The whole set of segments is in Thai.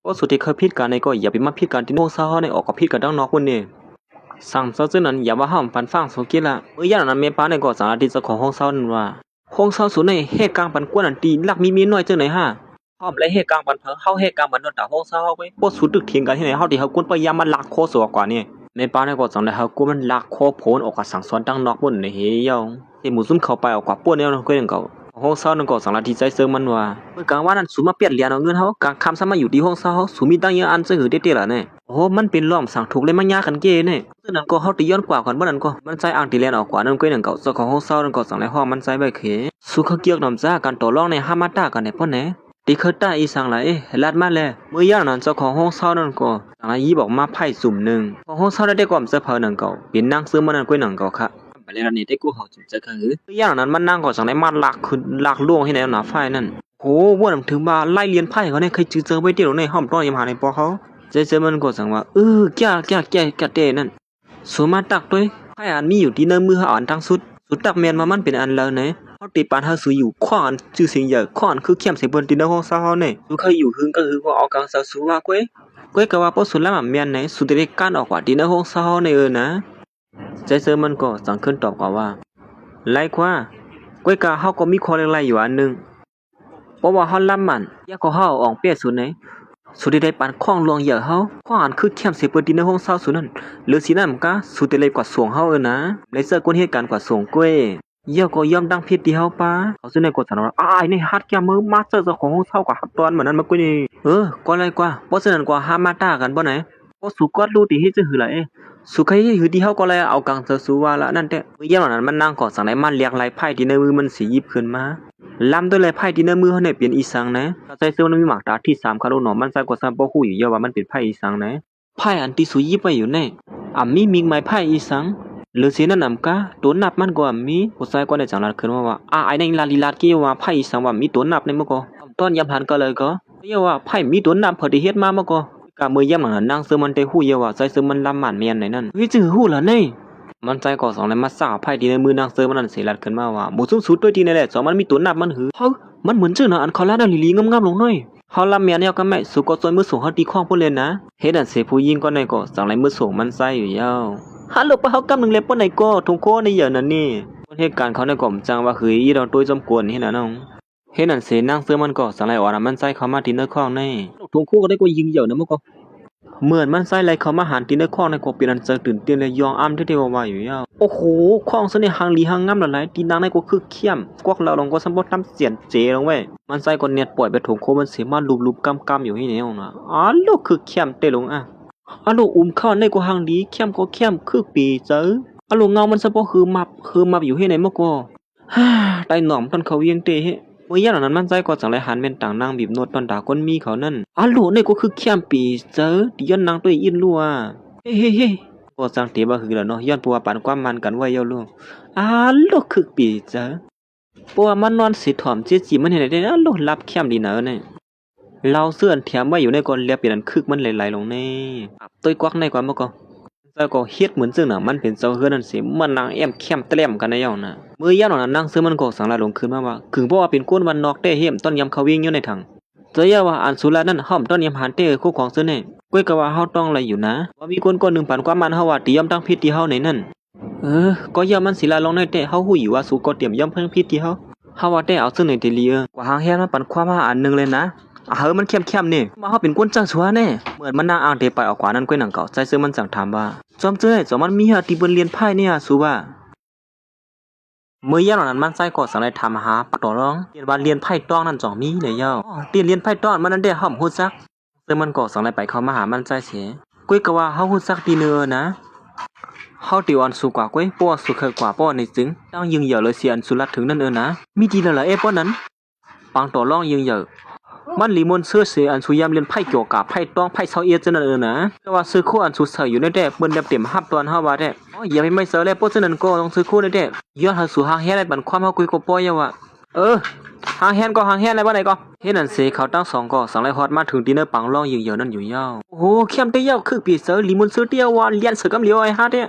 ก็สุดที่เคยพิดกันในก็อย่าไปมาพิดกันที่โน้ซาในออกกับพิดกันดังนอกคนนี่สั่งเจ้านั้นอย่าว่าห้ามปันฟังสุกิละเมื่อยันนั้นเมป้าในก็สารที่เจ้าของห้องเศร้านั่นว่าห้องเศร้าสุดในเหตุการณ์ปันกวนอันตีลักมีน้อยจังไหนฮะพร้อมและเหตุการณ์ปันเผาเข้าเหตุการณ์ปันนอนตาห้องเศร้าไปพวกสุดตึกเถียงกันที่ไหนเฮาที่เฮากวนพยายามมันลักโคสวกว่านี่เมป้าในก็จังได้เฮากวนมันลักโคโผนออกกับสั่งสอนดังนอกบนในเฮียงที่หมู่ซุ่มเข้าไปออกกับป้วนแนวนั้นก็ยังเก่าห้องเศร้านั่นก็สังละที่ใจเซิงมันว่าเมื่อกลางวันนั้นสูมาเปลี่ยนเหรียญเอาเงินเฮากลางค่ำซะมาอยู่ที่ห้องเศร้าเฮาสูมีตั้งเยอะอันจะหือเด็ดๆล่ะเนี่ยโอ้มันเป็นล้อมสั่งถูกเลยมันยากกันเก้เนี่ยซึ่งนั้นก็เฮาติย้อนกว่าก่อนบ่นั้นก็มันใจอ่างที่แลนออกกว่านั้นก็ยังเก่าเจ้าของห้องเศร้านั่นก็สังในห้องมันใจบ่เขสุขเกียกนำซ่าการต่อรองในห้ามาตากันเนี่ยป้อแหนติเคยต้าอีสังละลาดมาแลเมื่อย่างนั้นเจ้าของห้องเศร้านั่นก็สังละยีบอกมาไพ่สุ่มนึงของห้องเศร้าได้ก่อมเสื้อผ้านั่นเก่าเป็นนางซื้อมันนั่นก็นั่นเก่าค่ะไปแล้วนี่ได้กูเฮาจุจะคืออย่างนั้นมันนั่งก็สังได้มาหลักขึ้นหลักล่วงให้ในหน้าไฟนั่นโหว่านำถึงมาไล่เลียนไพ่เขาเนี่ยเคยเจอไว้เดียวในห้องต้อนยามหาในปอเขาเจมันก็สั่งว่าแก่เตนั่นสมาตักด้วยไพ่อันมีอยู่ที่เนื้อมืออ่านทั้งสุดตักแมนมามันเป็นอันแล้วเนี่ยเขาตีปานเฮาสุอยู่ข้อนชื่อเสียงใหญ่ข้อนคือเข้มเสียบนตีเนื้อห้องเศร้าเนี่ยสุเคยอยู่หึงก็คือว่าเอากลางเศร้าสุว่าก้วยก็ว่าพอสุดแล้วมันแมนไหนสุดได้การออกกว่าตีเนื้อห้องเศร้าเนี่ยนะเจมันก็สั่งขึ้นตอบกว่าไล่กว่าก้วยกาเฮาก็มีข้อเล็กๆอยู่อันนึงเพราะว่าเฮาล้ำมันอยากก็เฮาออกเปียสุดไหนสุดได้ปานข้องลวงเหยื่อเฮาข้ออันคือเข้มเสียบนตีเนื้อห้องเศร้าสุดนั้นหรือสินั่นมันก็สุดได้กว่าส่งเฮานะในเสื้อก้นเหตุการณ์กว่าส่งก้วยเยี่ยก็ยอมดังผิดที่เฮาป้าเขาซึ่งในกฎสนว่านี่ฮัดแกมือมาสเตอร์ของเฮากับฮัดตอนเหมือนนั้นมากุ้ยนี่ก็เลยกว่าเพราะฉะนั้นกว่าห้ามมาตากันบ่ไหนเพราะสุกอดรู้ที่เฮ็ดจะหือล่ะสุใครหือที่เฮาก็เลยเอากังเซอร์สูว่าละนั่นแต่เมื่อย่างนั้นมันนั่งก่อสังไหนมันเรียกลายไพ่ที่ในมือมันสิยิบขึ้นมาลำด้วยลายไพ่ที่ในมือเฮาเนี่ยเปลี่ยนอีสังนะใจเซลมันมีหมากตาที่3คาโลหนอมันใส่กว่า3บ่ฮู้อยู่ย่อว่ามันเป็นไพ่อีสังนะไพ่อันที่สุยิบไว้อยู่ในมีมิงไม้ไพ่อีสังหรือเสียนั่นนำกะตัวนับมันก็มีผู้ชายก็ได้จังหลัดขึ้นว่าไอ้ในลาลีลาดกี้ว่าไพ่สังว่ามีตัวนับในมันก็ตอนยามหันก็เลยก็เรียกว่าไพ่มีตัวนับพอดีเฮ็ดมามันก็กะมือยามหลังนั่งซื้อมันได้ฮู้เยาว่าใจซื้อมันลำหมันแม่นไหนนั่นจื้อฮู้ล่ะนี่มันใจก็สองเลยมาสาวไพ่ที่ในมือนางซื้อมันนั่นสิลัดขึ้นมาว่าบ่สุดด้วยที่ในแหละสองมันมีตัวนับมันหือมันเหมือนจื้อน่ะอันเขาลาดลีๆงามๆลงหน่อยเฮาลำแม่นเนี่ยก็ไม่สุก็ซอยมือสูงเฮาตีข้องพุ่นเลยนะเฮ็ดอันเสผู้หญิงก็ในก็สังเลยมือสูงมันใส่อยู่ยาวฮัลโหลปะเฮากำนึงเล็บปนไหนก็ทงโคในอย่างนั้นนี่เหตุการณ์เขาในกล่อมจังว่าคืออีเราตัวจำกวนเห็นน่ะน้องเฮ็ดนั่นเสนางเสื้อมันก็สังไหลอ่อนมันใส่เข้ามาที่เนื้อข้องในทงโคก็ได้ก็ยิงเหยี่ยวนะมันก็เหมือนมันใส่ไหลเข้ามาหันที่เนื้อข้องในก็เป็นอันเจอตื่นเต้นเลยยองอ้ำที่ว่าอยู่ยาวโอ้โหข้องซะนี่หางลีหางงามละหลายตีนางในก็คือเข้มกวกเราลงก็สมบ่ทำเสียนเจลงเว้ยมันใส่ก็เนียดปล่อยไปทงโคมันสิมาลูบๆกำๆอยู่ที่นี่น่ะลูกคือเข้มเตลงลูเข้าในก็หางดีเข้มก็เข้มคือปีเจอลูเงามันซะบ่คือมับอยู่ที่ไหนมะก็ไตหน่อมตอนเขาเวียงเตะเมื่อย่างนั้นมันใจก็จังไรหันเป็นต่างนางบีบโนดตอนด่าก้นมีเขานั่นลูนี่ก็คือเข้มปีเจอที่ย้อนนางตัวอินลัวเฮ้ก็จังเตบ่คือแล้วเนาะย้อนปัวปานความมันกันไว้เยาลูลูกคือปีเจอปัวมันนอนสิถ่อมจิมันเห็นได้ลูกรับเข้มดีเนอะเนี่ยเราเสื่อนแถมไว้อยู่ในก่อนเรียบเป็นอันคึกมันไหลๆลงในตัวกวักในกว่ามันก็เฮ็ดเหมือนซึ่งน่ะมันเป็นเจ้าเฮือนนั่นสิมันนางแอมแคมแตลมกันในย่องน่ะมื้อย่านนั้นนางซื้อมันก็สังละลงคืนมาว่าถึงเพราะว่าเป็นคนวันนอกแต่เฮ็มต้นยำเขาวิ่งอยู่ในถังเจอย่าว่าอันสุรานั้นห้อมต้นยำหันเต้คู่ของซื้อนี่ก้อยก็ว่าเฮาต้องอะไรอยู่นะว่ามีคนนึงปันความมันเฮาว่าติยอมทั้งพิษที่เฮาในนั่นก็ย่อมันสิละลงในเต้เฮาฮู้อยู่ว่าสุก็เตรียมยอมเพิ่งพิษที่เฮาว่าแต่เอาซึ่งในเตลีกว่าหางแฮนมันปันความมาอันนึงเลยนะมันเข้มนี่มาเฮาเป็นก้นจังชัวแน่เหมือนมันนางอ่างเตไปออกกว่านั้นก้อยหนังเก่าใจซื้อมันสั่งถามว่าจอมเจ้ยจอมมันมีหาที่เบิ่นเรียนไพ่เนี่ยสูว่าเมื่อย่านนั้นมันใจก็สั่งได้ถามหาปักต่อร้องเรียนว่าเรียนไพ่ต้องนั่นจ่อมีเลยย่อตีเรียนไพ่ต้องมันนั่นได้ห่อมฮู้จักซึ่งมันก็สั่งได้ไปเข้ามาหามันใจเสียก้อยก็ว่าเฮาฮู้จักตีเนื้อนะเฮาติวอันสูกว่าก้อยป้อสุเคยกว่าป้อในจึงตั้งยิงเหย่อเลยเสียอันสุรัดถึงนั่นนะมีดีแล้วล่ะป้อนั้นปังต่อร้องยิงเหย่อมันลีมอนเสื้อเสียอันสุยามเรียนไพ่เกี่ยวกับไพ่ต้องไพ่เซาเอียจังนะแต่ว่าซื้อคู่อันสุเสยอยู่ในแดกเปิ้นแบบเต็มฮับตอนเฮาว่าแท้อย่าไปไม่เสยแล้วเพราะฉะนั้นก็ต้องซื้อคู่ในแดกย้อนหาสู่หางแฮได้บันความเฮาคุยกับป้อยว่าหางแฮนก็หางแฮนได้บ่ไหนก็เฮ็ดนั่นสิเขาตั้ง2ก็สังไลฮอดมาถึงดินเนอร์ปังร้องยิงเหย่อนั่นอยู่ยาวโอ้โหเข้มเตี้ยวคือปีเสยลีมอนเสื้อเตี้ยวว่าเรียนเสือกำเหลียวไอ้ฮาเด้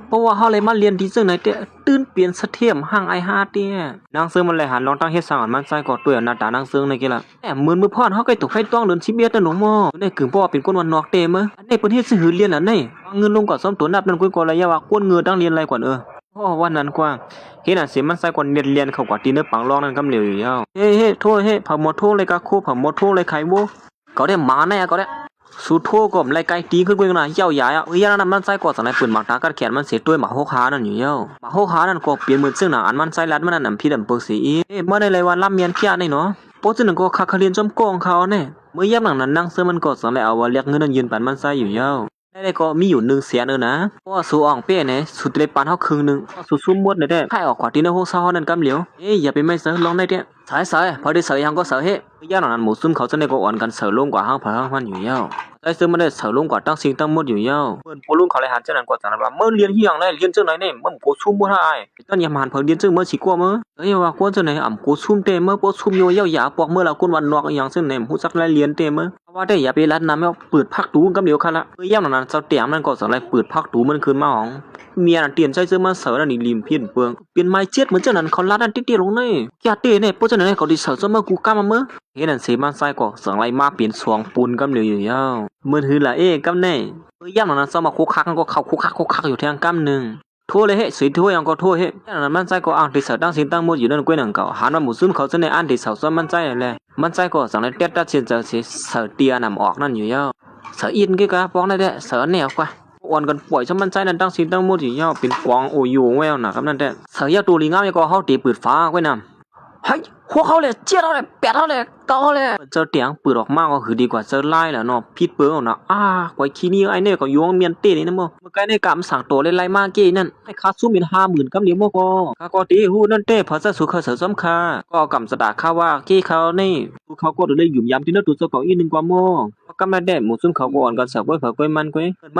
เพราะว่าเฮาเลยมาเรียนที่ซึ่งไหนเตะตื่นเปลี่ยนสะเทียมห่างไอฮาเตะนางเซิงมันเลยหันลองตั้งเฮ็ดสร้างอันมันใส่ก็ตัวหน้าตานางเซิงในกี่ล่ะแหมเหมือนมือพรเฮาก็ตกไฟต้องเดินชิเบียตะหนูหมอในกึ่งเพราะว่าเป็นคนวันนอกเตะมื้ออันนี้เพิ่นเฮ็ดสิหือเรียนอันนี้เงินลงก่อนซ้อมตัวนับนั่นกุ้ยก็ระยะว่ากวนเงือตั้งเรียนอะไรก่อนเพราะวันนั้นกว่าเฮ็ดอันสิมันใส่ก่อนเรียนเข้ากว่าตีเนื้อปังรองนั่นกำเหลียวอยู่ยาวเฮ้โทษเฮ้ผาหมดโทษเลยกะโคผาหมดโทษเลยไขโวก็ได้หมาแน่ก็ได้สุดโทก็ไล่ไกลตีขึ้นกว่าน่ะยาวใหญ่อ่ะยานั้นมันใส่ก่อสังในปืนหมากตากัดแขนมันเสียด้วยหมาโหคานั่นอยู่ยาวหมาโหคานั่นก็เปลี่ยนมือซึ่งหนังอันมันใส่ลัดมันนั่นนำพี่ดำเปิกสีเมื่อในไรวันล่ำเมียนเพี้ยนี่เนาะโป๊ะซึ่งหนึ่งก็คักเรียนจอมกองเขาเนี่ยเมื่อยับหนังนั้นนั่งเสื้อมันก็สังเลยเอาว่าเรียกเงินนั่นยืนปันมันใส่อยู่ยาวได้ก็มีอยู่100,000นะเพราะว่าสู้อ่องเป้เนี่ยสุดเลยปานเฮาครึ่งนึงสู้ซุ่มมดเนี่ยได้ให้ออกกว่าที่ในห้องเช่านั่นกำเหลียวอย่าไปไม่เสือลองได้เด้สายพอได้เสือยังก็เสือเฮ้ย่าหนังนั้นหมูซุ่มเขาจะในก็อ่อนกันเสือลงกว่าห้างผาห้างมันอยู่ยาวได้ซื้อมาได้เสือลงกว่าตั้งสิ่งตั้งมดอยู่ยาวเมื่อปูลุงเขาเลยหันเจ้านั้นก็จังว่าเมื่อเรียนที่อย่างไรเรียนเจ้าไหนเนี่ยเมื่อโกซุ่มบ่ได้ตอนยามหันเพิ่นเรียนเจ้าเมื่อสิกว่าเมื่อว่ากวนเจ้าไหนอ่ำโกซุ่มเตเมื่อโกซุ่มโยยาวหยาปอกเมื่อเราคนวันนอกอย่างซึ่งเนี่ยฮู้จักไรเรียนเตเมื่อว่าได้อย่าไปรัดน้ำแล้วเปิดพักตูกำเหลียวค่ะละย่าหนังนั้นเจ้าเตียงมันก็สังไรเปิดพักตูมันคืนมาของเมียนั่นเตียนใช้ซื้อมาเสือนั่นนี่ริมเพี้ยนเปลืองเปลี่ยนไม้เจ็ดเหมือนเจ้านั้นเขาลัดนั่นติ๊กๆลงนี่อย่าเตะเนี่ยพวกเจ้านั้นเขาดิเสือซะเมื่อกูกล้ามาเมื่อเฮ็ดนั่นเสมันใส่ก็สังไรมาเปลี่ยนสวงปูนกำเหลียวอยู่ยาวมือถือละกำแน่ย่าหนังนั้นเจ้ามาคุกคักก็เข้าคุกคักอยู่แทงกำหนึ่งโทษเลยเฮ้สวยโทษยังก็โทษเฮ้ย่าหนังนั้นมันใส่ก็อ่างดิเสือตั้งสิงตั้งมดอยู่นั่นกล้วยหนังเก่าหันมาหมู่ซุ่มเขาจะในอันดิเสือซ้อมมันใส่แหละมันใส่ก็สังไรเต็ดตัดเชียนเจอเสือเตียนำออกนั่นอยู่ยาวเสืออินกี่กะป้องได้เด้เสือแนวกว่าอ่อนกันป่วยซะมันใจนั่นตั้งสินตั้งหมดอยู่ยาวเป็นกวางโออยู่แววนะครับนั่นแต่เสือยาตัวลิงามก็เฮาตีปืดฟ้าไว้นำเฮ้ยหัวเขาเลยเจี๊ยดเขาเลยแปดเขาเลยเกาเขาเลยเจอเตียงปืดออกมาก็คือดีกว่าเจอไล่แหละเนาะพิษเปิ้งเนาะไว้ขี้นี่ไอ้เนี่ยก็ยวงเมียนเต้นี่นะบ่เมื่อไกลในกำสั่งโตเลยไล่มาเก้นั่นให้ค่าซุ่มเป็น50,000กำเดียวบ่ก็ค่าก็ตีฮู้นั่นเต้พอจะสุขเสือซ้ำค่าก็กำสดาค่าว่าเก้เขานี่เขาก็เลยหยุ่มยำที่นั่นตัวเจ้าเก่าอีนึงกว่าโมก็มาได้หมู่ซุ่มเขาก็อ่อนกันสักไว้เผาก้อยม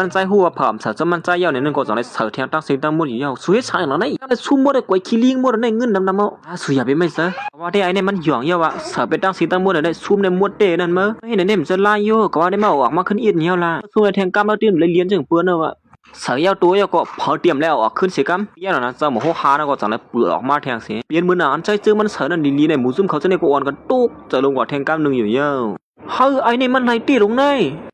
ันใจหัวผอมสัตว์มันใจยาวเนี่ยนั่นก็จังได๋เสือแทงตั้งสิงตั้งหมดอยู่ยาวสวยช่างเนาะนี่ได้ซุ่มบ่ได้กวยขี้ลิงบ่ได้เงินดำๆสุอย่าไปไม่ซะว่าได้ไอ้เนี่ยมันหย่องยาวอะเสือไปตั้งสิงตั้งหมดได้ซุ่มในหมดเต้นั่นมื้อให้เนี่ยมันจะลายอยู่ก็ว่าได้มาออกมาขึ้นอีดเหี่ยวล่ะซุ่มแทงกำแล้วเตรียมเลยเรียนจังเปิ้นเนาะว่าเสือยาวตัวยาวก็เผาเตรียมแล้วออกขึ้นสิกำย่านั้นเจ้าหมู่โหคานะก็จังได๋เปื้อออกมาแทงสิเปลี่ยนมื้อนั้นใจจื้อมันเสือนั่นดีๆในหมู่ซุ่มเขาจะได้ก็อ่อนกันตุ๊กจะลงกว่าแทงกำนึงอยู่ยาวไอ้นี่มันไล่ตีลงใ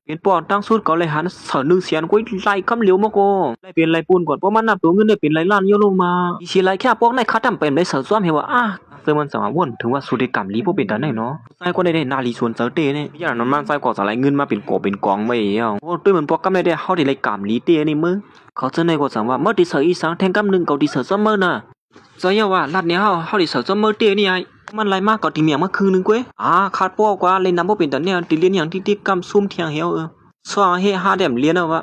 นเป็นปอดตั้งสุดก็เลยหันเสือ100,000ก็ไล่คำเหลียวมาก็ไล่เป็นไล่ปูนก่อนเพราะมันนับตัวเงินได้เป็นไล่ล้านโยลงมาอีสิไล่แค่พวกในคัดทำเป็นได้เสือซ้อมเฮว่าเสือมันสามารถวนถึงว่าสุดกรรมลีบ่เป็นตาได้เนาะใส่ก็ได้นาลีส่วนเสือเตเนี่ยอย่างนั้นมันใส่ก็จะไล่เงินมาเป็นกอบเป็นกองไว้เอาโอ้ด้วยมันพวกกำได้เฮาได้ไล่กรรมลีเตนี่มึงเขาจะในก็สั่งว่าเมื่อที่เสืออีสังแทงกำนึงเก่าที่เสือซ้อมเมื่อน่ะเสือว่าลัดเนี้ยเฮาได้เสือซ้อมเมื่อเตนี่ไอ้มันไล่มากก็ตีเมียมาคืนนึงกวยขาดป้อกว่าเล่นน้ำบ่เป็นตาเนี่ยติเรียนอย่างที่กำซุ่มเที่ยงเหี่ยวสว่าเฮหาเดมเรียนเอาว่า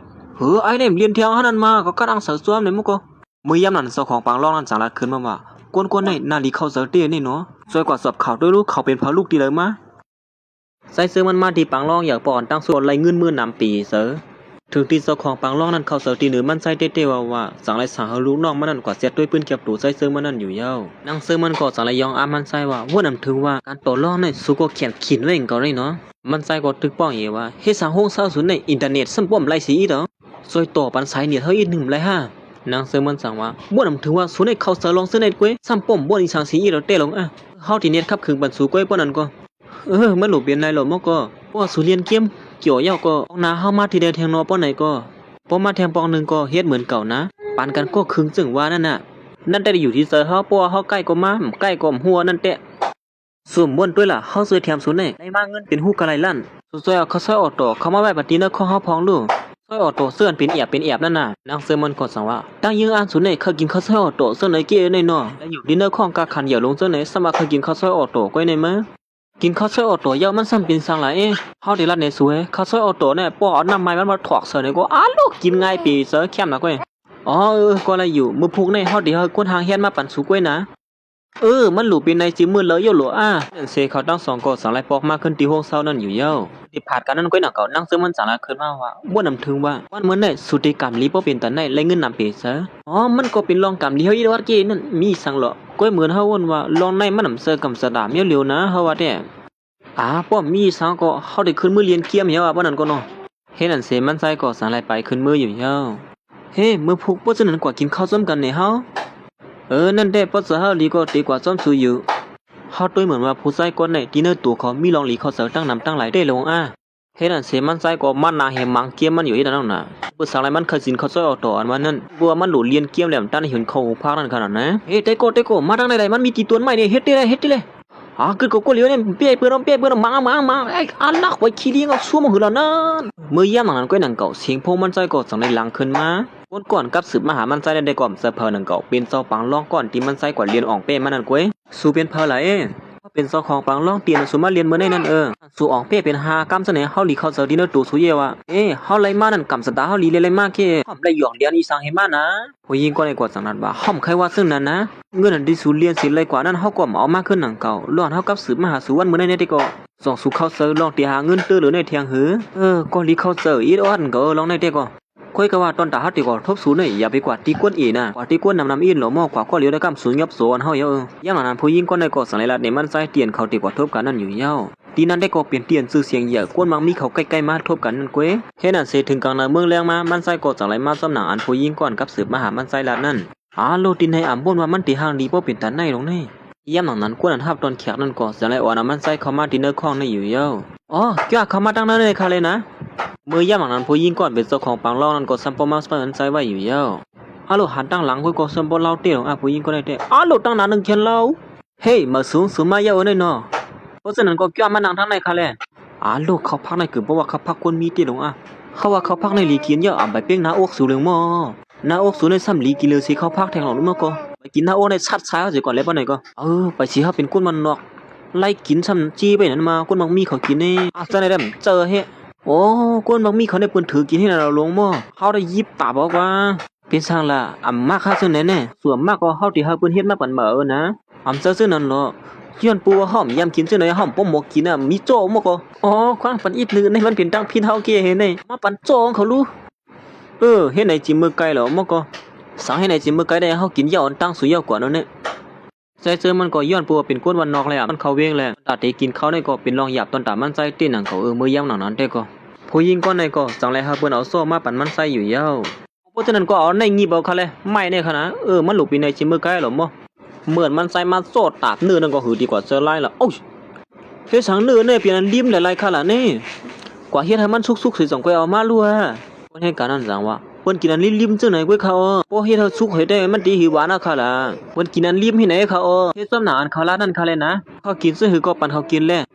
ไอ้เดมเรียนเที่ยงหันนั้นมาก็กำลังเสือซ้อมเนี่ยมึงก็มื้อยามนั้นเจ้าของปางร้องนั้นจังลัดขึ้นมาว่ากวนๆในนาลีเข้าเสือเตนี่เนาะสวยกว่าสอบข่าวด้วยลูกเขาเป็นพาลูกดีเลยมาใส่เสื้อมันมาที่ปางร้องอยากปอนตั้งส่วนไล่เงินมื้อนำปีเสือถึงที่เจ้าของปางร้องนั้นเข้าเสือตีเหนือมันใส่เต้ๆว่าสังไรสาวลูกน้องมันนั่นกว่าเสียด้วยปืนเก็บตูใส่เสื้อมันนั่นอยู่ยาวนั่งเสื้อมันก็สังไรยองมันใส่ว่าว่านำถึงว่าการต่อรองในสุก็เขียนขินไว้ก็ได้เนาะมันใส่ก็ตึกป้องว่าเฮ็ดสร้างห้องเช่าศูนย์ในอินเทอร์เน็ตซึ่งป้อมไล่สีดอกซอยต่อปันสายเนี่ยเท่าอีก1ไล่5นางเสื้อมันสั่งว่าว่านำถึงว่าศูนย์ในเข้าเสือลองเสื้อในก้วยซ้ำป้อมบ่อีสังสีอีดอกเต้ลงเฮาที่เน็ตขับขึงปันสู่ก้วยป้อนั้นก็มันหลบเรียนไรหลบมก็เพราะว่าสุเรียนเกียมเกี่ยวยาวก็ปองนาเฮามาที่ใดแทงนอป้อไหนก็พอมาแทงปองนึงก็เฮ็ดเหมือนเก่านะปานกันก็ครึ่งจึงว่านั่นน่ะนั่นแต่อยู่ที่เสือเฮาปัวเฮาใกล้ก็มาใกล้ก็หัวนั่นแตะส่วนม่วนด้วยล่ะเฮาสวยแถมศูนย์ได้มาเงินเป็นฮู้กะไรลั่นสวยๆเขาซอยออโต้เขามาไว้บัดนี้เนาะของเฮาพองลูกซอยออโต้เสื้อเป็นเอียบนั่นน่ะนางเสื้อมันก็สั่งว่าตั้งยิงอ่านศูนย์ได้เคยกินข้าวซอยออโต้เสื้อไหนเก้ในเนาะแล้วอยู่ดินเนอร์ของกาคันอย่าลงเสื้อไหนสมัครเคยกินข้าวซอยออโต้ก้อยในมั้ยกินข้าวซอยออโต้ยาวมันซ้ำเป็นสังหลายเฮาได้รัดในสวยข้าวซอยออโต้เนี่ยป้อเอาน้ำไม้มันมาถอกเสือเนี่ยก็ลูกกินง่ายปีเสือเข้มนะก้อยก็อะไรอยู่มือพุกในเฮาเดี๋ยวกวนทางเฮียนมาปั่นสุก้อยนะมันหลูเป็นในจิมือเลยโยหลัวเสเขาตั้ง2ก็สังไรปอกมาขึ้นตีห้องเศร้านั่นอยู่เย้าที่ผ่านกันนั้นก้อยหนักเก่านั่งซื้อมันสังไรขึ้นมาว่าบ่นำถึงว่าวันเหมือนได้สุติกรรมลีบ่เป็นตาไหนไล่เงินนำเปเสือมันก็เป็นรองกรรมลีเฮาอีวัดเกนั่นมีสังเหรอก้อยเหมือนเฮาวนว่าลองในมันนำเสือกำสดามเร็วๆนะเฮาว่าแต่ป้อมมีสังก็เฮาได้ขึ้นมือเรียนเกียมเหี่ยวว่าบ่นั่นก็เนาะเฮ็ดนั่นเสมันใส่ก็สังไรไปขึ้นมืออยู่เย้า เฮ้เมื่อพวกป้อจะนั้นกว่ากินข้าวซ้อมกันเนี่ยเฮานั่นแหละป้อจะเฮาดีก็ดีกว่าซ้อมสูอยู่เฮาด้วยเหมือนว่าผู้ชายคนไหนที่เนื้อตัวเขามีรองหลีเขาเสือตั้งนำตั้งหลายได้ลงเฮ็ดอันเสียมันใจก็มันนาเฮมังเกียมมันอยู่ที่นั่นน่ะเปิดสังไรมันเคยสินเขาซอยออกต่ออันวันนั้นบัวมันหลุดเลียนเกียมแหลมตั้นเห็นเขาพานั่นขนาดนะเฮ้เตโกมาทางไหนมันมีกี่ตัวใหม่เนี่ยเฮ็ดได้เลยคือก็เลี้ยวเนี่ยเปี้ยเปิ้นมาไอ้อันนักไว้ขี้เลี้ยงเอาซัวมาหือแล้วนั่นเมื่อย่ำหนังก็หนังเก่าเสียงพงมันใจก็สังในหลังขึ้นมาก่อนกับสืบมหามันใจได้ก่อนเซอร์เพอหนังเก่าเป็นเจ้าปังล่องก่อนที่มันใจกว่าเรียนอ่องเป้มันนั่นก้วยสู่เป็นเพอไหลเป็นเจ้าของปังล่องเตียนสุมาเรียนเมื่อในนั่นสู่อ่องเป้เป็น5 กำเสนอเฮาหลีเขาเจอดินเนอร์ตูสุเยวะเฮาไล่มานั่นกำสตาเฮาหลีเลยมาแค่หอมได้หยอกเรียนอีสังเฮมานะผู้หญิงก็ในกว่าสังนั้นว่าหอมใครว่าซึ่งนั้นนะเงินอันที่สูเรียนสิเลยกว่านั้นเฮาก็เอามาขึ้นหนังเก่าล้อนเฮากับสืบมหาสุวรรณเมื่อในได้ก็ส่องสู่เขาเจอลองตีหาเงินตื้อหรือในเทียงหือก็หลีเขาเจออีอ่อนก็ลองในได้ก็ค่อยก็ว่าตอนตาฮัดดีกว่าทบสูเนี่ยอย่าไปกว่าตีก้นอีนะกว่าตีก้นนำอินหล่อหม้อกว่าก็เหลียวได้กำสูงยับโซนเฮาเยอะย่างนั้นผู้หญิงก็ในก็สังไรละเนี่ยมันใจเตียนเขาตีกว่าทบกันนั่นอยู่เย้าตีนั้นได้ก็เปลี่ยนเตียนซื้อเสียงเยอะก้นมังมีเขาใกล้ๆมาทบกันนั่นเก้เฮ็ดนั่นเสถึงกลางนาเมืองแรงมามันใจก็สังไรมาซ้ำหนังอันผู้หญิงก่อนกับสืบมหามันใจละนั่นโลตินให้อ่ำบ่นว่ามันตีห่างดีบ่เป็นตาในลงนี่ย่ำนั้นก้นอันทับตอนแขกนั่นก็สังไรอ่อนมันใจเข้ามาดินเนอร์ข้องในอยู่เย้าแกเข้ามาตั้งนั้นเลยค่ะเลยนะเมื่อย่ำนั้นผู้หญิงก่อนเป็นเจ้าของปังเล่านั้นก็ซัมปอมาสเปินใจไว้อยู่เย้าฮัลโหลหันตั้งหลังคุยก็ซัมปอเล่าเตี้ยของผู้หญิงก็ได้เต้ฮัลโหลตั้งนานนึงเขียนเล่าเฮ้มาสูงมาเยอะเลยเนาะเพราะฉะนั้นก็แกมานั่งทางไหนค่ะเลยลูกเขาพักในกึ่งเพราะว่าเขาพักคนมีเตี้ยลงเขาว่าเขาพักในลีกินเยอะไปเป้งหน้าอกสูงเลยมั้งหน้าอกสูงในซ้ำลีกินเลยสิเขาพักแทงหลงมั้งก็ไปกินหน้าอกในชัดซ้ายเขาเสียก่อนแล้วป่ะไหนก็ไปสิเขาเป็นก้นมันนอกไล่กินซ้ำจี้ไปนั่นมาก้นมังมีเขากินนี่จะไหนได้เจอเฮ้ก้นบางมีเขาได้ปืนถือกินให้เราลงหม้อเขาได้ยิบปากบอกว่าเป็นช่างละมากค่าซึ่งแน่ส่วนมากก็เขาที่เขาปืนเฮ็ดมากกว่าเหมือนะเจอซึ่งนั้นเนาะย้อนปูว่าหอมยำกินซึ่งไหนหอมป้อมหมกกินมีโจ้หมกก็ควางปันอีกนึงในมันเป็นตั้งพินเฮาเกเห็นไหมมาปันโจ้เขารู้เฮ็ดไหนจิ้มมือไก่เหรอหมกก็สั่งให้ไหนจิ้มมือไก่ได้เขากินยาวตั้งสุยยาวกว่านั้นเนี่ยใจเจอมันก็ย้อนปัวเป็นก้นวันนอกเลยมันเขาเวงแหละตัดที่กินเขาได้ก็เป็นรองหยาบตอนตามันใจตีหนังเขามือย่ำหนังนั้นได้ก็ผู้หญิงก็ในก็จังไรครับเปิ้นเอาโซ่มาปั่นมันใส่อยู่เย้าเพราะฉะนั้นก็เอาในงีบเอาค่ะเลยไม่เนี่ยค่ะนะมันหลุดไปในชิมมือไกลหรอมั้งเหมือนมันใส่มาโซ่ตาบเนื้อนั่นก็หือดีกว่าเจอไล่ละโอ้ยเฮ็ดสังเนื้อเนี่ยเปลี่ยนริมหลายๆค่ะล่ะนี่กว่าเฮ็ดให้มันสุกๆสิจังก้อยเอามาลัวคนให้การนั้นจังว่าเปิ้นกินอันริมๆจังไหนก้อยเขาบ่เฮ็ดให้สุกให้ได้มันดีหิวหวานนะค่ะล่ะเปิ้นกินอันริมให้ไหนเขาเฮ็ดซ้ำหน้าอันเขาลานั่นค่ะเลยนะเขากินซื่อหือก็ปั่นเขากินแล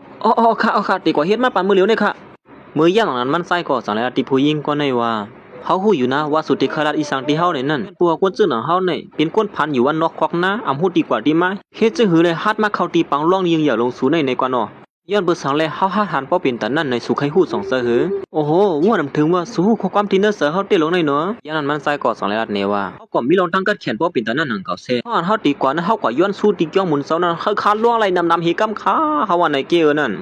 ค่ะดีกว่าเฮ็ดมาปั่นมื้อเหลียวเนี่ยค่ะเมื่อย่างนั้นมันใส่ก็สังไรติผู้หญิงก็ในว่าเขาหู้อยู่นะว่าสุติคราชอีสังที่เฮาในนั่นปัวคนซื่อหนังเฮาในเป็นคนพันอยู่วันนอกคอกนะหู้ดีกว่าดีมั้ยเฮ็ดจะหือเลยฮัดมาเข้าตีปังร่องยิงอย่าลงสู่ในกว่าน้อย้อนเบิดสังเลยเฮาหาทานป้อเป็นตานั่นในสุให้ฮู้2เสือหือโอ้โหว่านำถึงว่าสู้ข้อความที่เนอเสือเฮาเตลงในเนาะอย่างนั้นมันใส่ก็สังไรรัดเนว่าเฮาก็มีลองตั้งกัดเขียนป้อเป็นตานั่นหนังเก่าเซเฮาดีกว่านะเฮากว่าย้อนสู้ตีจ้องหมุนเซานั้นเฮาคาล่วงไหลนำเฮกำขาเฮาว่าในเกอนั่น